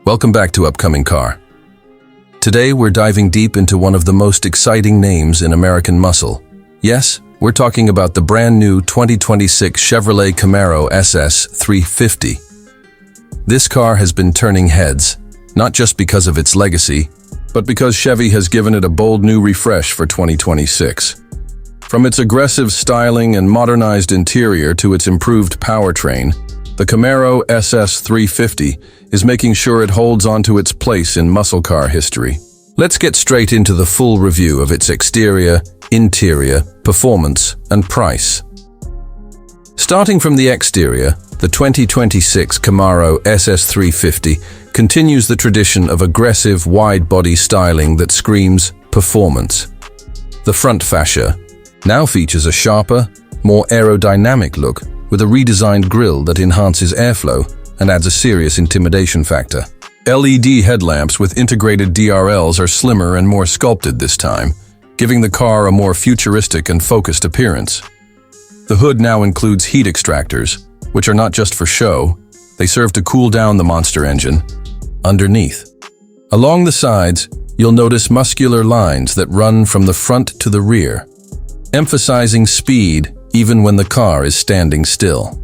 Welcome back to Upcoming Car. Today we're diving deep into one of the most exciting names in American muscle. Yes, we're talking about the brand new 2026 Chevrolet Camaro SS 350. This car has been turning heads, not just because of its legacy, but because Chevy has given it a bold new refresh for 2026. From its aggressive styling and modernized interior to its improved powertrain, the Camaro SS 350 is making sure it holds onto its place in muscle car history. Let's get straight into the full review of its exterior, interior, performance, and price. Starting from the exterior, the 2026 Camaro SS 350 continues the tradition of aggressive, wide-body styling that screams performance. The front fascia now features a sharper, more aerodynamic look with a redesigned grille that enhances airflow and adds a serious intimidation factor. LED headlamps with integrated DRLs are slimmer and more sculpted this time, giving the car a more futuristic and focused appearance. The hood now includes heat extractors, which are not just for show, they serve to cool down the monster engine. Underneath, along the sides, you'll notice muscular lines that run from the front to the rear, emphasizing speed even when the car is standing still.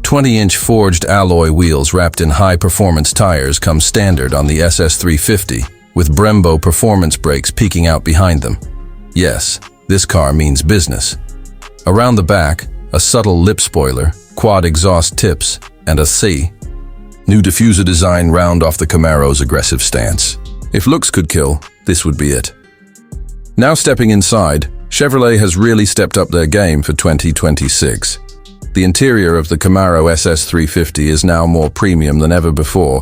20-inch forged alloy wheels wrapped in high-performance tires come standard on the SS 350, with Brembo performance brakes peeking out behind them. Yes, this car means business. Around the back, a subtle lip spoiler, quad exhaust tips, and a C. New diffuser design round off the Camaro's aggressive stance. If looks could kill, this would be it. Now stepping inside, Chevrolet has really stepped up their game for 2026. The interior of the Camaro SS 350 is now more premium than ever before,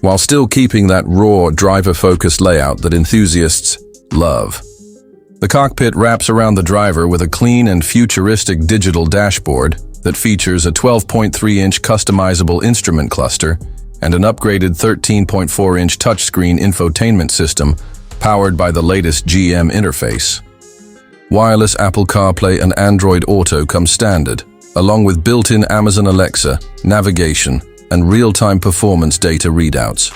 while still keeping that raw, driver-focused layout that enthusiasts love. The cockpit wraps around the driver with a clean and futuristic digital dashboard that features a 12.3-inch customizable instrument cluster and an upgraded 13.4-inch touchscreen infotainment system powered by the latest GM interface. Wireless Apple CarPlay and Android Auto come standard, along with built-in Amazon Alexa, navigation, and real-time performance data readouts.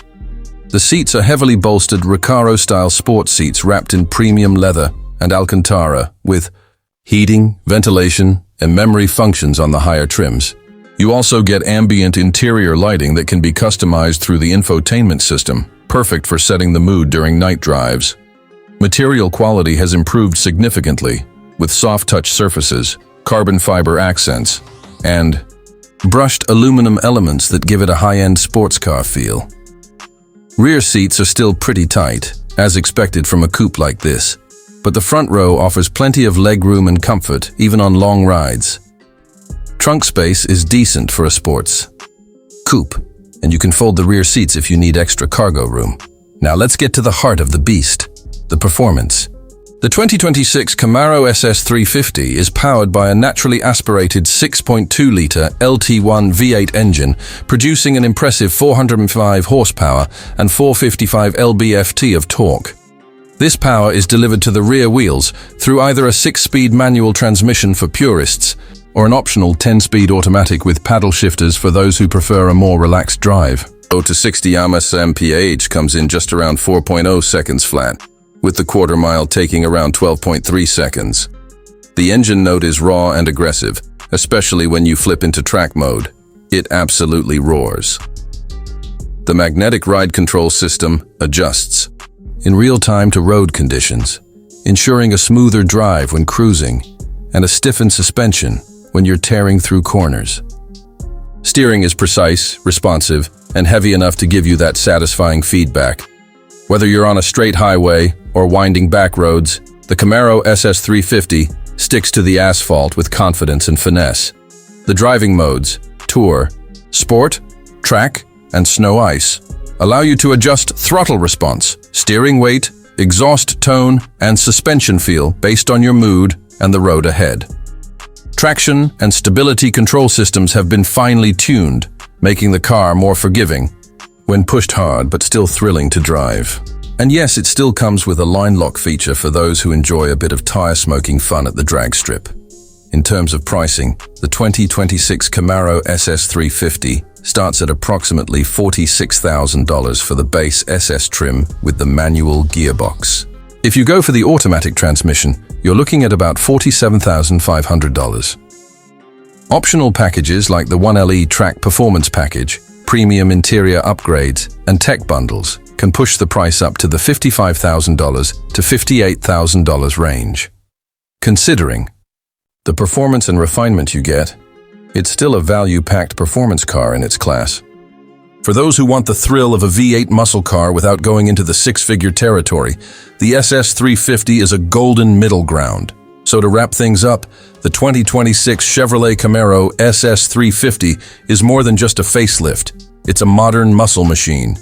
The seats are heavily bolstered Recaro-style sports seats wrapped in premium leather and Alcantara, with heating, ventilation, and memory functions on the higher trims. You also get ambient interior lighting that can be customized through the infotainment system, perfect for setting the mood during night drives. Material quality has improved significantly, with soft-touch surfaces, carbon fiber accents, and brushed aluminum elements that give it a high-end sports car feel. Rear seats are still pretty tight, as expected from a coupe like this, but the front row offers plenty of legroom and comfort, even on long rides. Trunk space is decent for a sports coupe, and you can fold the rear seats if you need extra cargo room. Now let's get to the heart of the beast. The performance. The 2026 Camaro SS 350 is powered by a naturally aspirated 6.2-liter LT1 V8 engine, producing an impressive 405 horsepower and 455 lb-ft of torque. This power is delivered to the rear wheels through either a 6-speed manual transmission for purists or an optional 10-speed automatic with paddle shifters for those who prefer a more relaxed drive. 0 to 60 mph comes in just around 4.0 seconds flat, with the quarter mile taking around 12.3 seconds. The engine note is raw and aggressive, especially when you flip into track mode. It absolutely roars. The magnetic ride control system adjusts in real time to road conditions, ensuring a smoother drive when cruising and a stiffened suspension when you're tearing through corners. Steering is precise, responsive, and heavy enough to give you that satisfying feedback. Whether you're on a straight highway or winding back roads, the Camaro SS 350 sticks to the asphalt with confidence and finesse. The driving modes, Tour, Sport, Track, and Snow Ice, allow you to adjust throttle response, steering weight, exhaust tone, and suspension feel based on your mood and the road ahead. Traction and stability control systems have been finely tuned, making the car more forgiving when pushed hard but still thrilling to drive. And yes, it still comes with a line lock feature for those who enjoy a bit of tire smoking fun at the drag strip. In terms of pricing, the 2026 Camaro SS 350 starts at approximately $46,000 for the base SS trim with the manual gearbox. If you go for the automatic transmission, you're looking at about $47,500. Optional packages like the 1LE Track Performance Package, premium interior upgrades, and tech bundles can push the price up to the $55,000 to $58,000 range. Considering the performance and refinement you get, it's still a value-packed performance car in its class. For those who want the thrill of a V8 muscle car without going into the six-figure territory, the SS 350 is a golden middle ground. So to wrap things up, the 2026 Chevrolet Camaro SS 350 is more than just a facelift. It's a modern muscle machine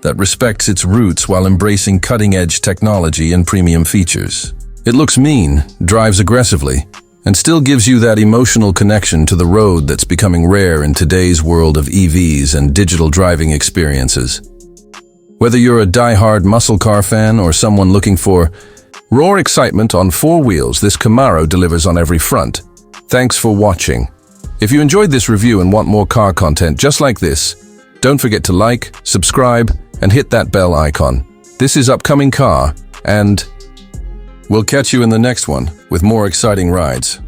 that respects its roots while embracing cutting-edge technology and premium features. It looks mean, drives aggressively, and still gives you that emotional connection to the road that's becoming rare in today's world of EVs and digital driving experiences. Whether you're a die-hard muscle car fan or someone looking for raw excitement on four wheels, this Camaro delivers on every front. Thanks for watching. If you enjoyed this review and want more car content just like this, don't forget to like, subscribe, and hit that bell icon. This is Upcoming Car, and we'll catch you in the next one with more exciting rides.